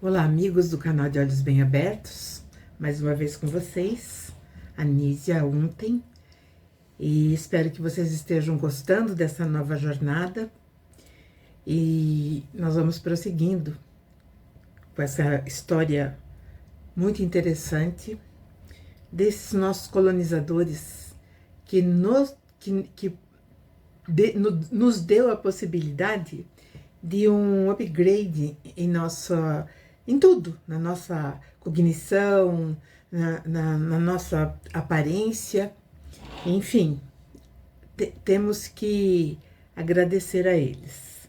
Olá, amigos do canal de Olhos Bem Abertos, mais uma vez com vocês, Anísia ontem, e espero que vocês estejam gostando dessa nova jornada, e nós vamos prosseguindo com essa história muito interessante desses nossos colonizadores que nos deu a possibilidade de um upgrade em tudo, na nossa cognição, na nossa aparência, enfim, temos que agradecer a eles.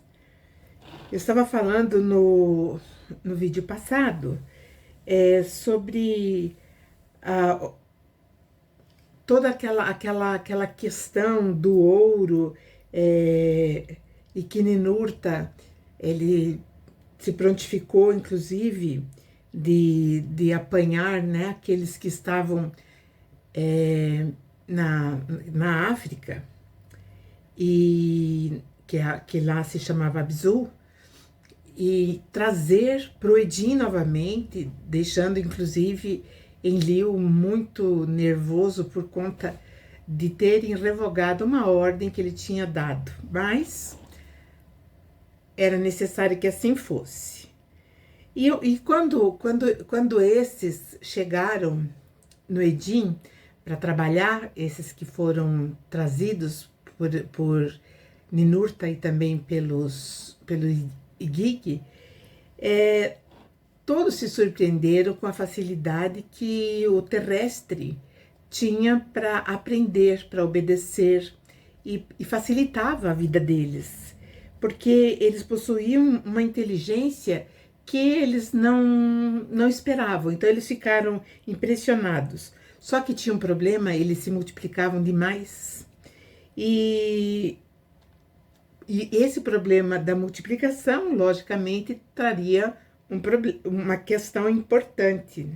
Eu estava falando no vídeo passado sobre toda aquela questão do ouro, e que Ninurta, ele se prontificou, inclusive, de apanhar, né, aqueles que estavam na África, e que lá se chamava Abzu, e trazer para o Edim novamente, deixando, inclusive, Enlil muito nervoso por conta de terem revogado uma ordem que ele tinha dado, mas era necessário que assim fosse. E quando esses chegaram no Edim para trabalhar, esses que foram trazidos por Ninurta e também pelo Igigi, todos se surpreenderam com a facilidade que o terrestre tinha para aprender, para obedecer, e facilitava a vida deles, porque eles possuíam uma inteligência que eles não esperavam, então eles ficaram impressionados. Só que tinha um problema, eles se multiplicavam demais, e esse problema da multiplicação, logicamente, traria uma questão importante.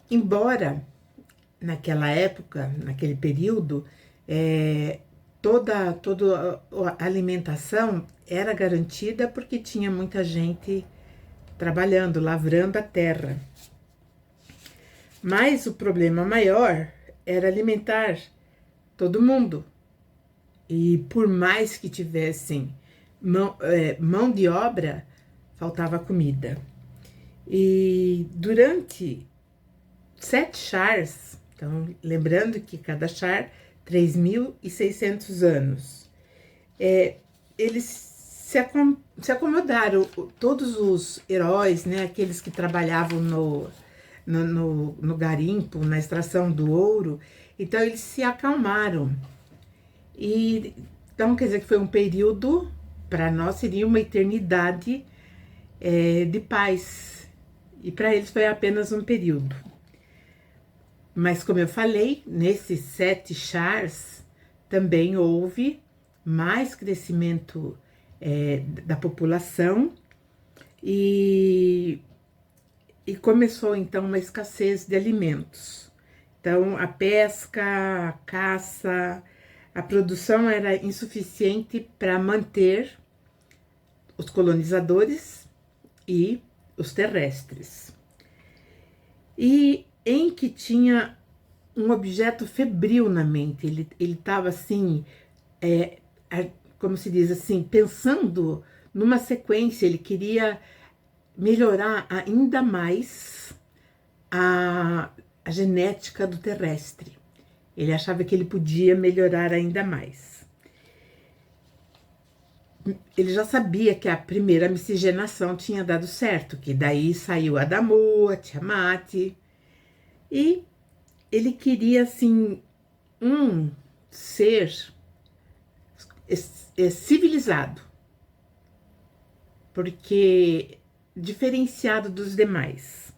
Embora naquela época, naquele período, toda a alimentação era garantida porque tinha muita gente trabalhando, lavrando a terra. Mas o problema maior era alimentar todo mundo. E por mais que tivessem mão de obra, faltava comida. E durante 7 chars, então lembrando que cada char 3.600 anos, eles se acomodaram, todos os heróis, né, aqueles que trabalhavam no garimpo, na extração do ouro, então eles se acalmaram. E então quer dizer que foi um período, para nós seria uma eternidade de paz, e para eles foi apenas um período. Mas como eu falei, nesses 7 chars também houve mais crescimento da população, e começou então uma escassez de alimentos. Então a pesca, a caça, a produção era insuficiente para manter os colonizadores e os terrestres. E em que tinha um objeto febril na mente, ele estava assim, como se diz assim, pensando numa sequência, ele queria melhorar ainda mais a genética do terrestre. Ele achava que ele podia melhorar ainda mais. Ele já sabia que a primeira miscigenação tinha dado certo, que daí saiu Adamu, a Tiamat, e ele queria, assim, um ser civilizado, porque diferenciado dos demais.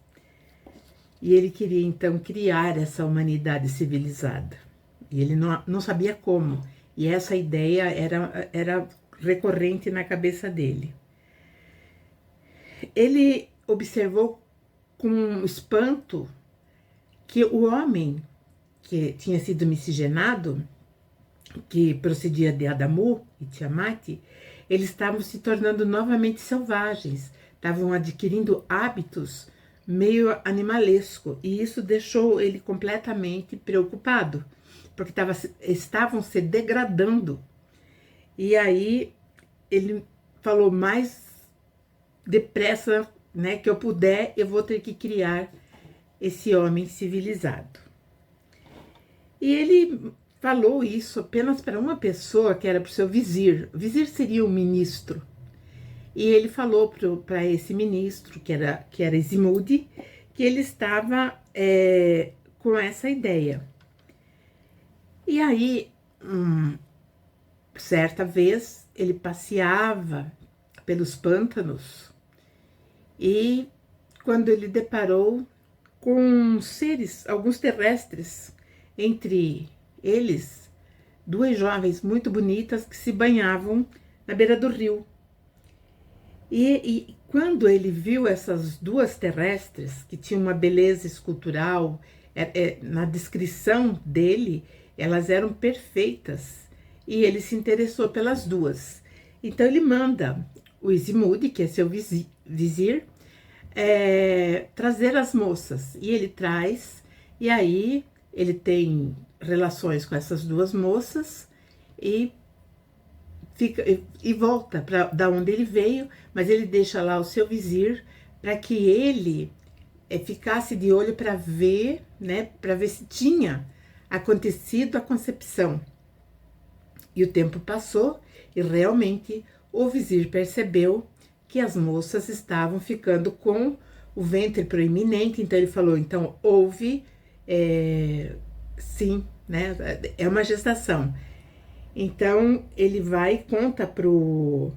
E ele queria, então, criar essa humanidade civilizada. E ele não sabia como. E essa ideia era recorrente na cabeça dele. Ele observou com espanto que o homem que tinha sido miscigenado, que procedia de Adamu e Tiamat, eles estavam se tornando novamente selvagens, estavam adquirindo hábitos meio animalesco, e isso deixou ele completamente preocupado, porque estavam se degradando. E aí ele falou: mais depressa, né, que eu puder, eu vou ter que criar esse homem civilizado. E ele falou isso apenas para uma pessoa, que era para o seu vizir. O vizir seria o ministro. E ele falou para esse ministro, que era Izimudi, que ele estava com essa ideia. E aí, certa vez, ele passeava pelos pântanos e quando ele deparou com seres, alguns terrestres, entre eles, duas jovens muito bonitas que se banhavam na beira do rio. E quando ele viu essas duas terrestres, que tinham uma beleza escultural, na descrição dele, elas eram perfeitas, e ele se interessou pelas duas. Então ele manda o Izimudi, que é seu vizir, trazer as moças, e ele traz, e aí ele tem relações com essas duas moças, e volta para da onde ele veio, mas ele deixa lá o seu vizir para que ele ficasse de olho para ver, né, para ver se tinha acontecido a concepção. E o tempo passou e realmente o vizir percebeu que as moças estavam ficando com o ventre proeminente, então ele falou: então houve, sim, né, é uma gestação. Então ele vai e conta pro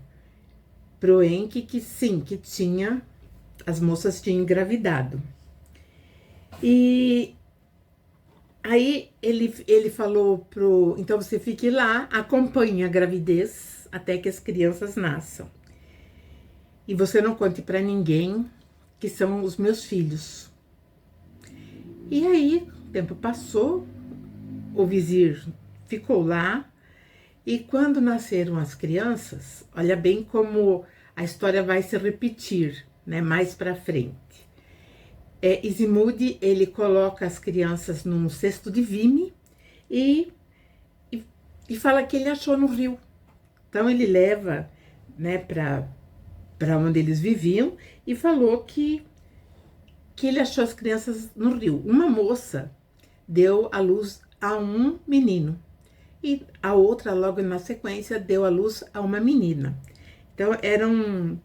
Enki que sim, que as moças tinham engravidado. E aí ele falou então você fique lá, acompanhe a gravidez até que as crianças nasçam. E você não conte para ninguém que são os meus filhos. E aí o tempo passou, o vizir ficou lá. E quando nasceram as crianças, olha bem como a história vai se repetir, né, mais para frente. Izimudi, ele coloca as crianças num cesto de vime e fala que ele achou no rio. Então ele leva, né, para onde eles viviam e falou que ele achou as crianças no rio. Uma moça deu à luz a um menino. E a outra, logo na sequência, deu à luz a uma menina. Então, eram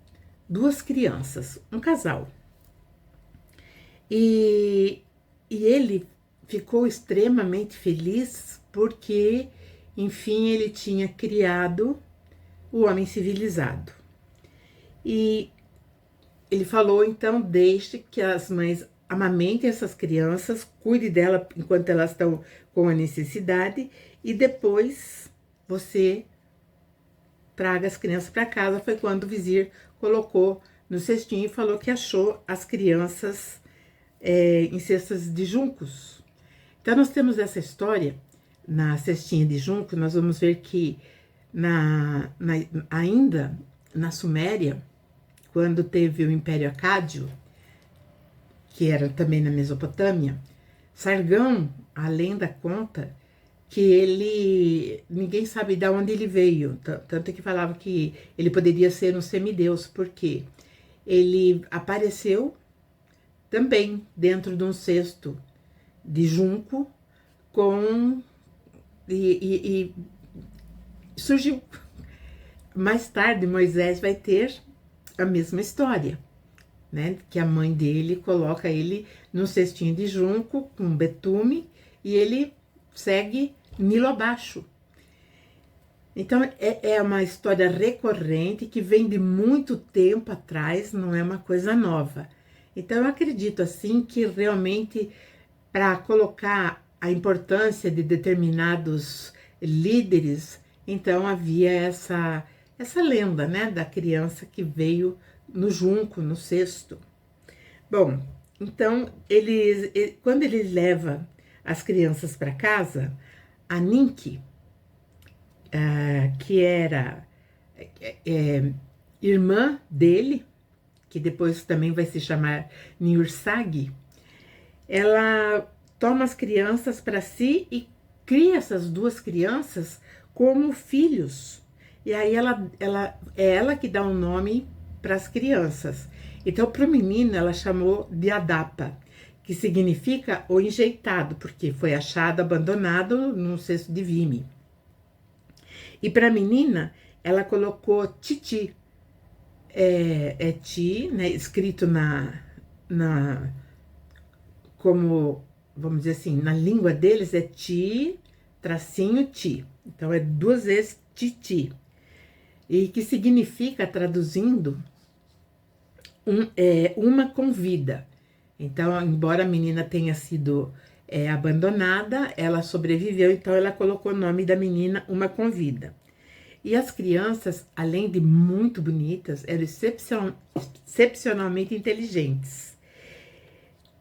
duas crianças, um casal. E ele ficou extremamente feliz porque, enfim, ele tinha criado o homem civilizado. E ele falou, então, deixe que as mães amamentem essas crianças, cuide dela enquanto elas estão com a necessidade, e depois você traga as crianças para casa. Foi quando o vizir colocou no cestinho e falou que achou as crianças em cestas de juncos. Então nós temos essa história na cestinha de juncos. Nós vamos ver que ainda na Suméria, quando teve o Império Acádio, que era também na Mesopotâmia, Sargão, a lenda conta que ninguém sabe de onde ele veio, tanto que falava que ele poderia ser um semideus, porque ele apareceu também dentro de um cesto de junco e surgiu. Mais tarde Moisés vai ter a mesma história, né? Que a mãe dele coloca ele num cestinho de junco com betume e ele segue Nilo abaixo. Então é uma história recorrente que vem de muito tempo atrás, não é uma coisa nova. Então eu acredito assim que realmente, para colocar a importância de determinados líderes, então havia essa lenda, né, da criança que veio no junco, no cesto. Bom, então quando ele leva as crianças para casa, a Ninki, que era irmã dele, que depois também vai se chamar Niursag, ela toma as crianças para si e cria essas duas crianças como filhos. E aí é ela que dá um nome para as crianças. Então, para o menino, ela chamou de Adapa, que significa o enjeitado, porque foi achado abandonado num cesto de vime. E para a menina, ela colocou Titi, Ti, né, escrito como, vamos dizer assim, na língua deles é Ti, tracinho Ti. Então, é duas vezes Titi. E que significa, traduzindo, uma com vida. Então, embora a menina tenha sido abandonada, ela sobreviveu, então ela colocou o nome da menina Uma com Vida. E as crianças, além de muito bonitas, eram excepcionalmente inteligentes.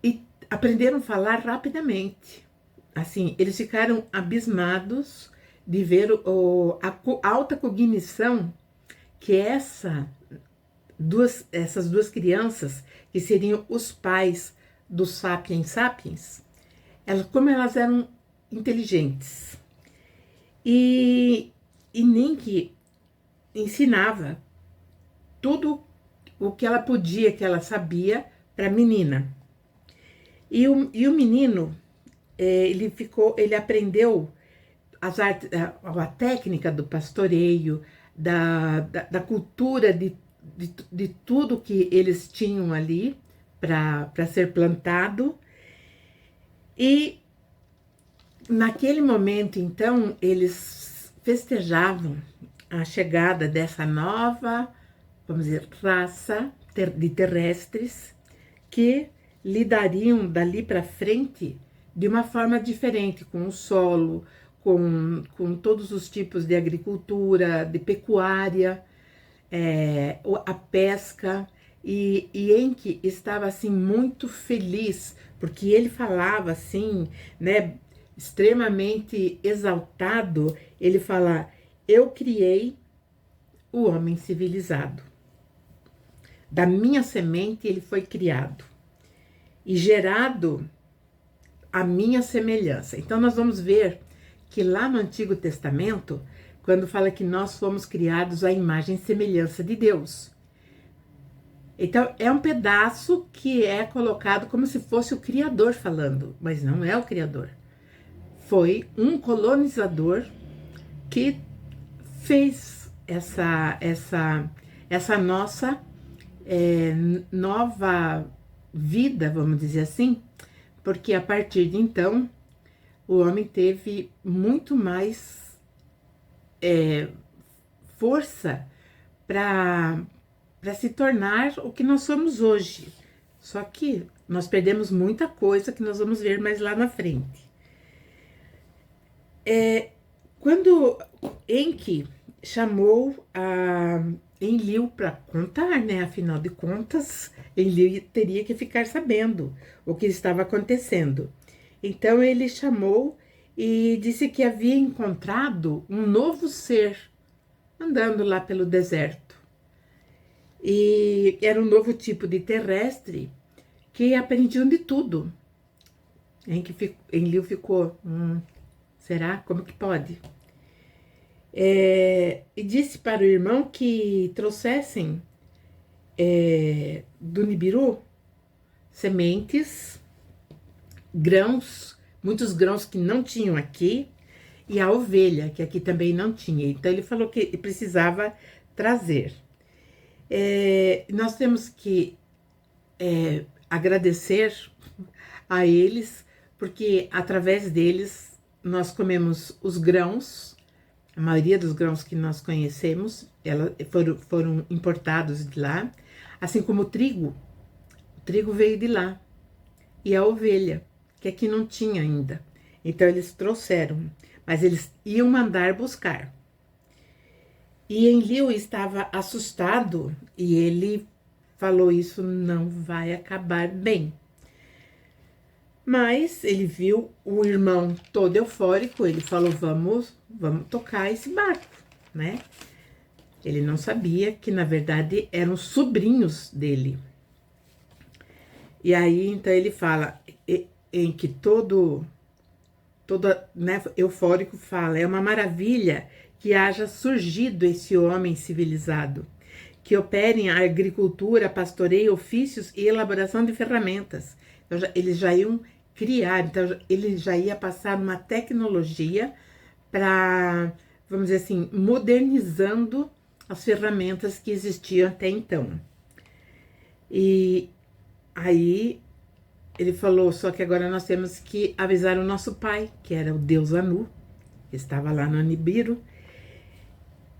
E aprenderam a falar rapidamente. Assim, eles ficaram abismados de ver a alta cognição que essas duas crianças, que seriam os pais dos Sapiens Sapiens, como elas eram inteligentes. E Ninki ensinava tudo o que ela podia, que ela sabia, para a menina. E o menino, ele aprendeu a técnica do pastoreio, da cultura de tudo que eles tinham ali para ser plantado. E naquele momento, então, eles festejavam a chegada dessa nova, vamos dizer, raça de terrestres que lidariam dali para frente de uma forma diferente com o solo, com todos os tipos de agricultura, de pecuária, a pesca. E Enki estava assim muito feliz, porque ele falava assim, né, extremamente exaltado. Ele fala: eu criei o homem civilizado, da minha semente ele foi criado e gerado à minha semelhança. Então nós vamos ver que lá no Antigo Testamento, quando fala que nós fomos criados à imagem e semelhança de Deus. Então, é um pedaço que é colocado como se fosse o Criador falando, mas não é o Criador. Foi um colonizador que fez essa nossa nova vida, vamos dizer assim, porque a partir de então, o homem teve muito mais força para se tornar o que nós somos hoje. Só que nós perdemos muita coisa que nós vamos ver mais lá na frente. Quando Enki chamou a Enlil para contar, né? Afinal de contas, Enlil teria que ficar sabendo o que estava acontecendo. Então ele chamou e disse que havia encontrado um novo ser andando lá pelo deserto. E era um novo tipo de terrestre que aprendiam de tudo. Enlil ficou, será? Como que pode? E disse para o irmão que trouxessem do Nibiru sementes, grãos, muitos grãos que não tinham aqui, e a ovelha, que aqui também não tinha. Então ele falou que precisava trazer. Nós temos que agradecer a eles, porque através deles nós comemos os grãos. A maioria dos grãos que nós conhecemos foram importados de lá, assim como o trigo. O trigo veio de lá. E a ovelha, que aqui não tinha ainda. Então eles trouxeram, mas eles iam mandar buscar. E Enlil estava assustado e ele falou: isso não vai acabar bem. Mas ele viu o irmão todo eufórico, ele falou: vamos tocar esse barco, né? Ele não sabia que, na verdade, eram sobrinhos dele. E aí, então, ele fala em que todo, né, eufórico fala, é uma maravilha que haja surgido esse homem civilizado, que opere em agricultura, pastoreio, ofícios e elaboração de ferramentas. Então, eles já iam criar, então ele já ia passar uma tecnologia para, vamos dizer assim, modernizando as ferramentas que existiam até então. E aí ele falou, só que agora nós temos que avisar o nosso pai, que era o deus Anu, que estava lá no Nibiru,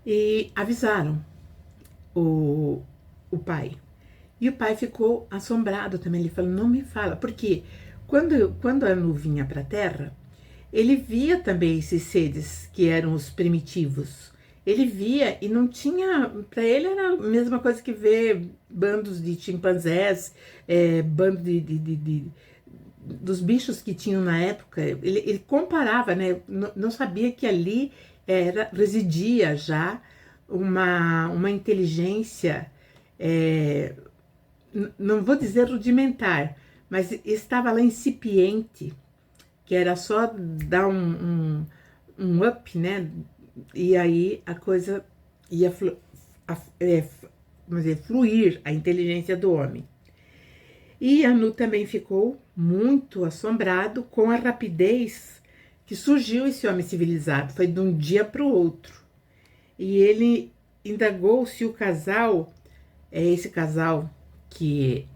e avisaram o pai. E o pai ficou assombrado também, ele falou, não me fala, porque quando Anu vinha para a Terra, ele via também esses seres que eram os primitivos. Ele via e não tinha, para ele era a mesma coisa que ver bandos de chimpanzés, bando dos bichos que tinham na época. Ele comparava, né? Não sabia que ali residia já uma inteligência, não vou dizer rudimentar, mas estava lá incipiente, que era só dar um up, né? E aí a coisa ia vamos dizer, fluir a inteligência do homem. E Anu também ficou muito assombrado com a rapidez que surgiu esse homem civilizado. Foi de um dia para o outro. E ele indagou se o casal, esse casal que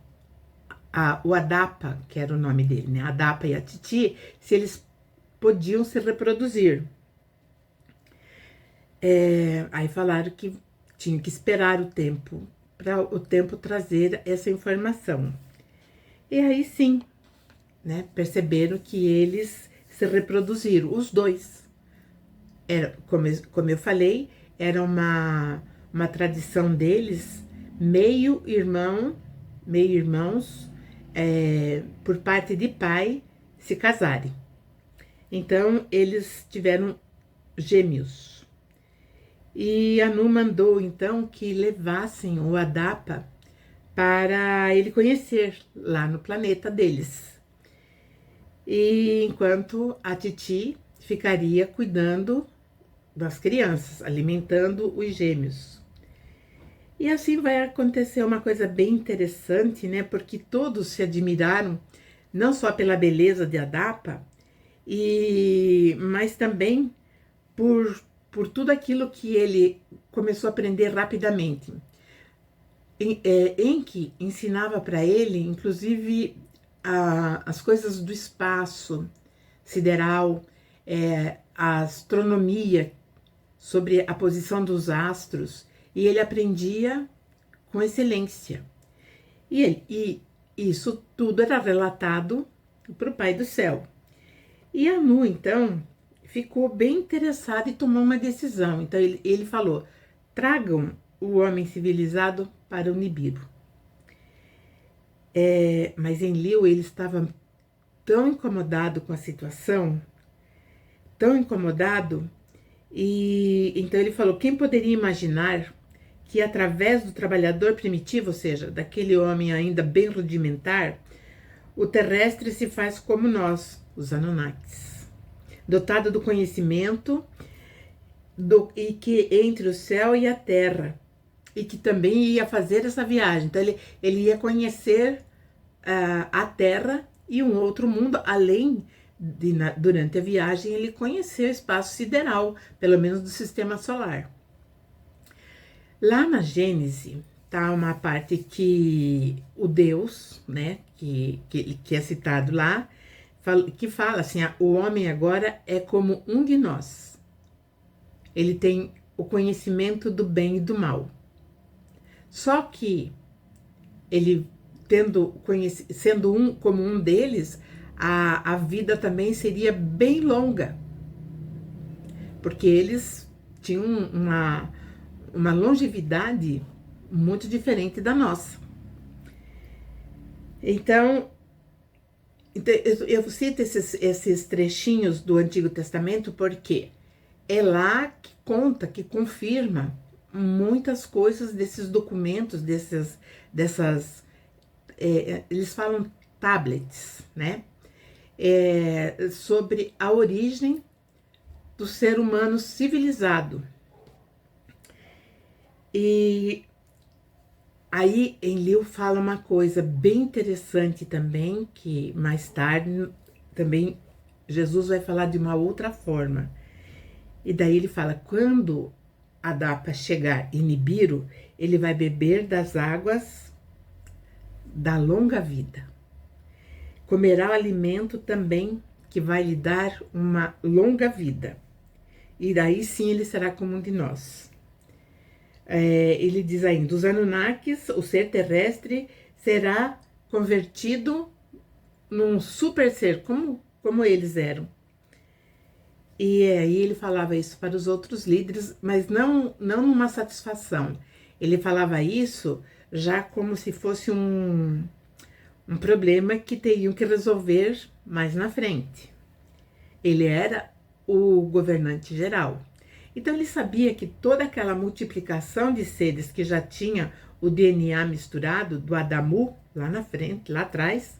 o Adapa, que era o nome dele, né? Adapa e a Titi, se eles podiam se reproduzir. Aí falaram que tinha que esperar o tempo, para o tempo trazer essa informação. E aí sim, né? Perceberam que eles se reproduziram, os dois. Como eu falei, era uma tradição deles, meio irmãos, por parte de pai, se casarem. Então, eles tiveram gêmeos. E Anu mandou, então, que levassem o Adapa para ele conhecer lá no planeta deles. E enquanto a Titi ficaria cuidando das crianças, alimentando os gêmeos. E assim vai acontecer uma coisa bem interessante, né? Porque todos se admiraram, não só pela beleza de Adapa, mas também por tudo aquilo que ele começou a aprender rapidamente. Enki ensinava para ele, inclusive, as coisas do espaço sideral, a astronomia, sobre a posição dos astros, e ele aprendia com excelência. E isso tudo era relatado para o Pai do Céu. E Anu, então, ficou bem interessado e tomou uma decisão. Então ele falou, tragam o homem civilizado para o Nibiru. Mas Enlil, ele estava tão incomodado com a situação, tão incomodado, e então ele falou, quem poderia imaginar que através do trabalhador primitivo, ou seja, daquele homem ainda bem rudimentar, o terrestre se faz como nós, os Anunnakis, dotado do conhecimento e que entre o céu e a terra, e que também ia fazer essa viagem. Então ele ia conhecer a terra e um outro mundo, além de, durante a viagem, ele conhecer o espaço sideral, pelo menos do sistema solar. Lá na Gênese tá uma parte que o Deus, né, que é citado lá, que fala assim, o homem agora é como um de nós. Ele tem o conhecimento do bem e do mal. Só que ele sendo como um deles, a vida também seria bem longa, porque eles tinham uma longevidade muito diferente da nossa. Então eu cito esses trechinhos do Antigo Testamento porque é lá que conta, que confirma muitas coisas desses documentos, eles falam tablets, né? Sobre a origem do ser humano civilizado. E aí Enlil fala uma coisa bem interessante também, que mais tarde também Jesus vai falar de uma outra forma. E daí ele fala, quando Adapa chegar em Nibiru, ele vai beber das águas da longa vida. Comerá o alimento também que vai lhe dar uma longa vida. E daí sim ele será como um de nós. Ele diz ainda, os Anunnakis, o ser terrestre, será convertido num super ser, como eles eram. E aí ele falava isso para os outros líderes, mas não numa satisfação. Ele falava isso já como se fosse um problema que teriam que resolver mais na frente. Ele era o governante geral. Então ele sabia que toda aquela multiplicação de seres que já tinha o DNA misturado do Adamu lá na frente, lá atrás,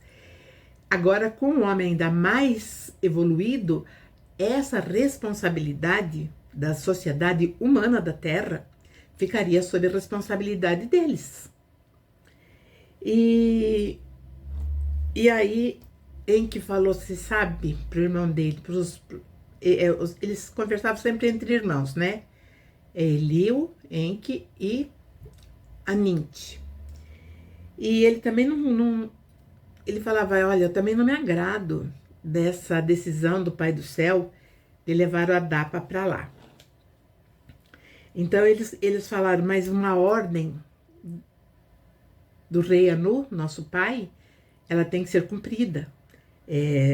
agora com o homem ainda mais evoluído, essa responsabilidade da sociedade humana da Terra ficaria sob a responsabilidade deles. E aí, Enki falou, se sabe, para o irmão dele, eles conversavam sempre entre irmãos, né? Enlil, Enki e Anint. E ele também ele falava, olha, eu também não me agrado dessa decisão do Pai do Céu de levar o Adapa para lá. Então eles falaram, mas uma ordem do rei Anu, nosso pai, ela tem que ser cumprida.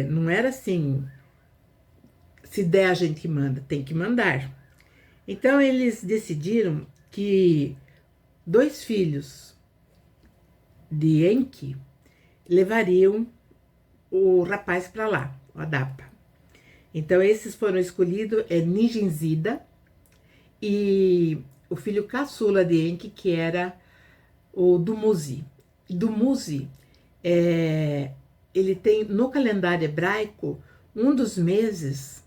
Não era assim, se der a gente manda, tem que mandar. Então eles decidiram que 2 filhos de Enki levariam o rapaz para lá, o Adapa. Então esses foram escolhidos, Ningenzida e o filho caçula de Enki, que era o Dumuzi. Dumuzi, ele tem no calendário hebraico, um dos meses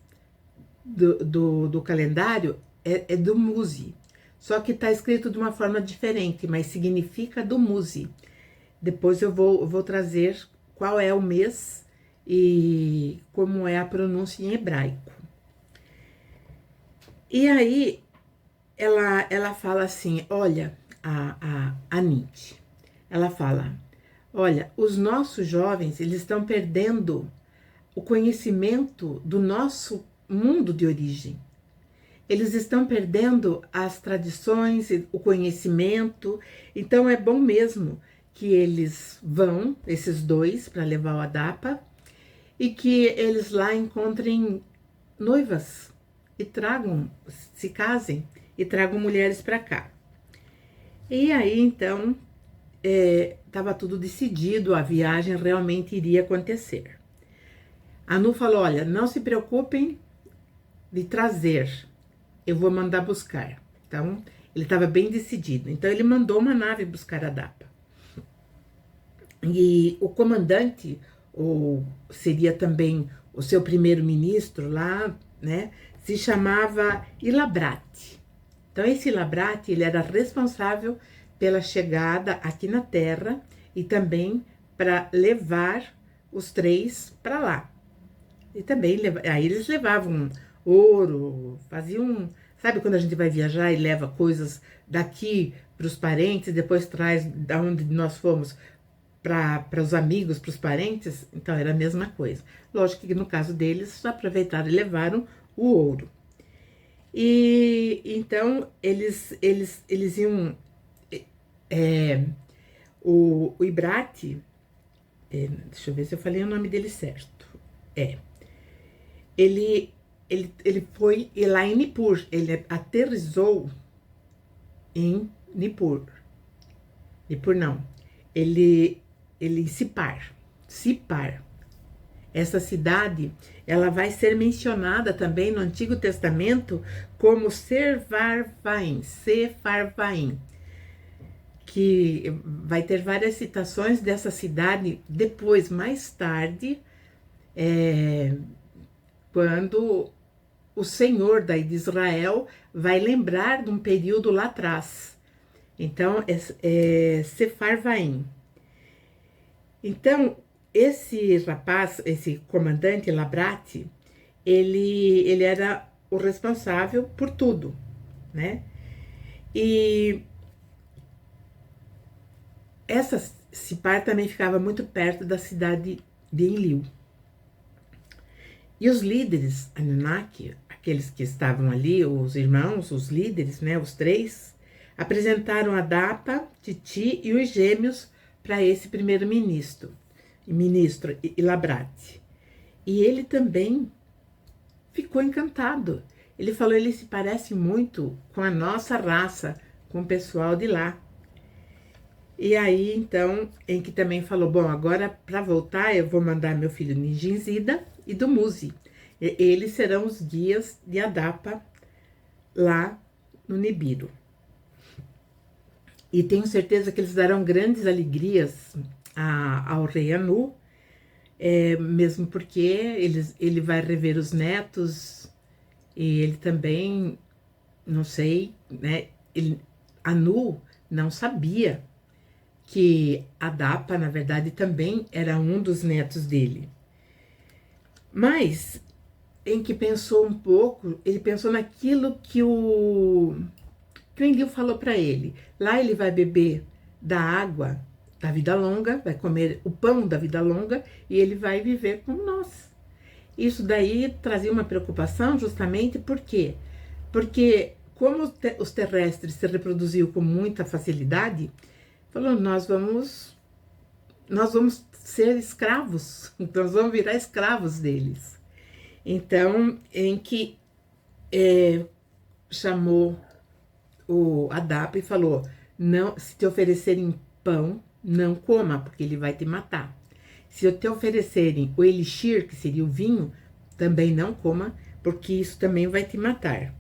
do calendário é Dumuzi. Só que está escrito de uma forma diferente, mas significa Dumuzi. Depois eu vou trazer qual é o mês e como é a pronúncia em hebraico. E aí ela fala assim, olha, a Anint, ela fala, olha, os nossos jovens, eles estão perdendo o conhecimento do nosso mundo de origem. Eles estão perdendo as tradições, o conhecimento, então é bom mesmo que eles vão, esses 2, para levar o Adapa, e que eles lá encontrem noivas e se casem e tragam mulheres para cá. E aí, então, estava tudo decidido, a viagem realmente iria acontecer. Anu falou, olha, não se preocupem de trazer, eu vou mandar buscar. Então, ele estava bem decidido. Então, ele mandou uma nave buscar a Adapa. E o comandante, ou seria também o seu primeiro-ministro lá, né, se chamava Ilabrate. Então, esse Ilabrate, ele era responsável pela chegada aqui na Terra e também para levar os 3 para lá. E também, aí eles levavam ouro, faziam, sabe quando a gente vai viajar e leva coisas daqui para os parentes, depois traz da onde nós fomos para os amigos, para os parentes? Então era a mesma coisa. Lógico que no caso deles, só aproveitaram e levaram o ouro. E então eles iam, o Ibrate, deixa eu ver se eu falei o nome dele certo, ele foi lá em Nippur, ele aterrissou em Nippur não, ele em Sipar, Essa cidade, ela vai ser mencionada também no Antigo Testamento como Sepharvaim, que vai ter várias citações dessa cidade depois, mais tarde, quando o Senhor daí de Israel vai lembrar de um período lá atrás. Então, é Sepharvaim. Então, esse rapaz, esse comandante Labrate, ele era o responsável por tudo, né? E essa Sipar também ficava muito perto da cidade de Enlil. E os líderes Anunnaki, aqueles que estavam ali, os irmãos, os líderes, né, os três, apresentaram a Dapa, Titi e os gêmeos para esse primeiro-ministro, Labrate. E ele também ficou encantado. Ele falou, ele se parece muito com a nossa raça, com o pessoal de lá. E aí, então, em que também falou, bom, agora para voltar eu vou mandar meu filho Ninjinzida e do Muzi. Eles serão os guias de Adapa lá no Nibiru. E tenho certeza que eles darão grandes alegrias ao rei Anu, mesmo porque ele vai rever os netos e ele também, não sei, né? Anu não sabia que Adapa, na verdade, também era um dos netos dele. Mas, em que pensou um pouco, ele pensou naquilo que o Enlil falou para ele. Lá ele vai beber da água da vida longa, vai comer o pão da vida longa e ele vai viver como nós. Isso daí trazia uma preocupação justamente por quê? Porque como os terrestres se reproduziam com muita facilidade, falou, nós vamos ser escravos, nós vamos virar escravos deles. Então, em que chamou o Adapa e falou, não, se te oferecerem pão, não coma, porque ele vai te matar. Se te oferecerem o elixir, que seria o vinho, também não coma, porque isso também vai te matar.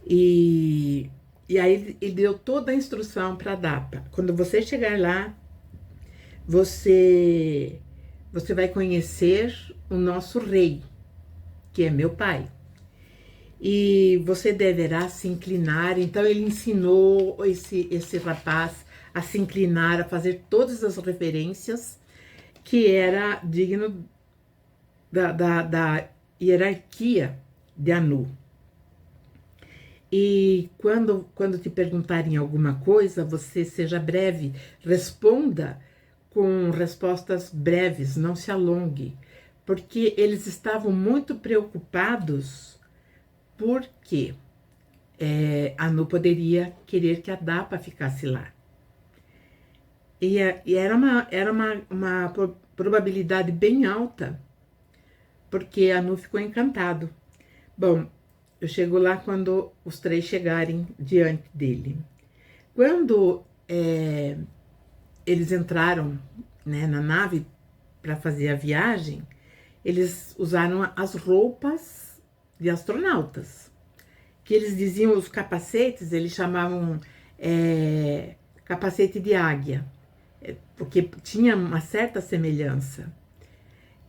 E aí ele deu toda a instrução para Adapa. Quando você chegar lá, você vai conhecer o nosso rei, que é meu pai. E você deverá se inclinar. Então ele ensinou esse rapaz a se inclinar, a fazer todas as referências que era digno da hierarquia de Anu. E quando te perguntarem alguma coisa, você seja breve, responda com respostas breves, não se alongue, porque eles estavam muito preocupados porque Anu poderia querer que a Dapa ficasse lá. E era uma probabilidade bem alta, porque Anu ficou encantado. Bom, eu chego lá quando os três chegarem diante dele. Quando eles entraram, né, na nave para fazer a viagem, eles usaram as roupas de astronautas, que eles diziam, os capacetes, eles chamavam capacete de águia, porque tinha uma certa semelhança.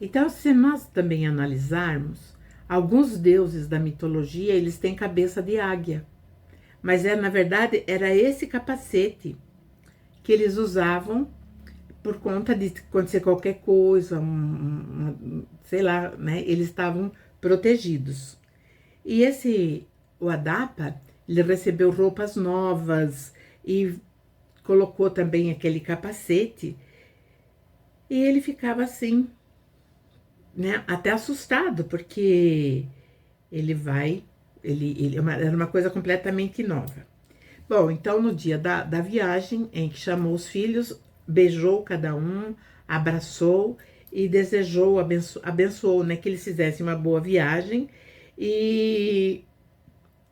Então, se nós também analisarmos, alguns deuses da mitologia, eles têm cabeça de águia, mas na verdade era esse capacete que eles usavam por conta de acontecer qualquer coisa, sei lá, né? Eles estavam protegidos. E o Adapa, ele recebeu roupas novas e colocou também aquele capacete e ele ficava assim, né? Até assustado, porque era uma coisa completamente nova. Bom, então no dia da viagem, em que chamou os filhos, beijou cada um, abraçou e desejou, abençoou, né, que eles fizessem uma boa viagem e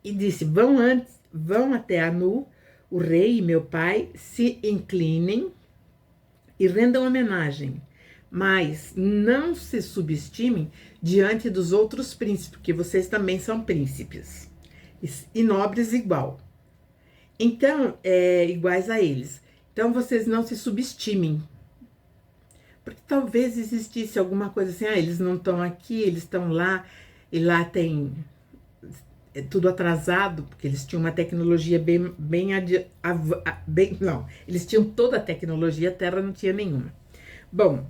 disse, vão até Anu, o rei e meu pai, se inclinem e rendam homenagem, Mas não se subestimem diante dos outros príncipes, porque vocês também são príncipes. E nobres igual. Então, iguais a eles. Então, vocês não se subestimem. Porque talvez existisse alguma coisa assim, eles não estão aqui, eles estão lá, e lá tem tudo atrasado, porque eles tinham uma tecnologia não, eles tinham toda a tecnologia, a Terra não tinha nenhuma. Bom,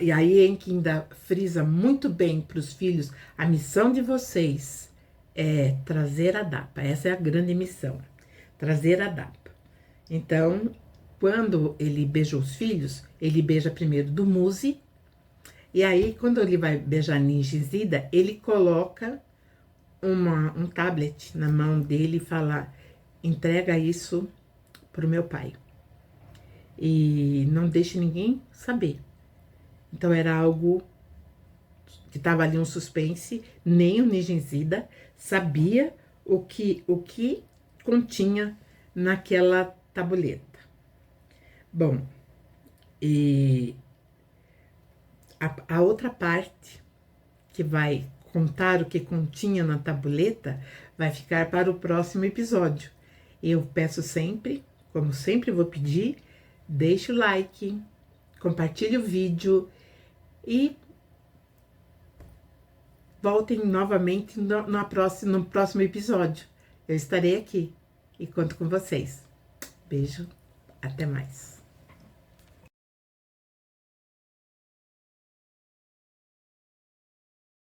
e aí Enki ainda frisa muito bem para os filhos, a missão de vocês é trazer a Dapa, essa é a grande missão, trazer a Dapa. Então, quando ele beija os filhos, ele beija primeiro do Muzi, e aí quando ele vai beijar Ninjizida, ele coloca um tablet na mão dele e fala, entrega isso pro meu pai. E não deixe ninguém saber. Então era algo que estava ali um suspense, nem o Ninjizida sabia o que continha naquela tabuleta. Bom, e a outra parte que vai contar o que continha na tabuleta vai ficar para o próximo episódio. Eu peço sempre, como sempre vou pedir, deixe o like, compartilhe o vídeo e voltem novamente no próximo episódio. Eu estarei aqui e conto com vocês. Beijo, até mais.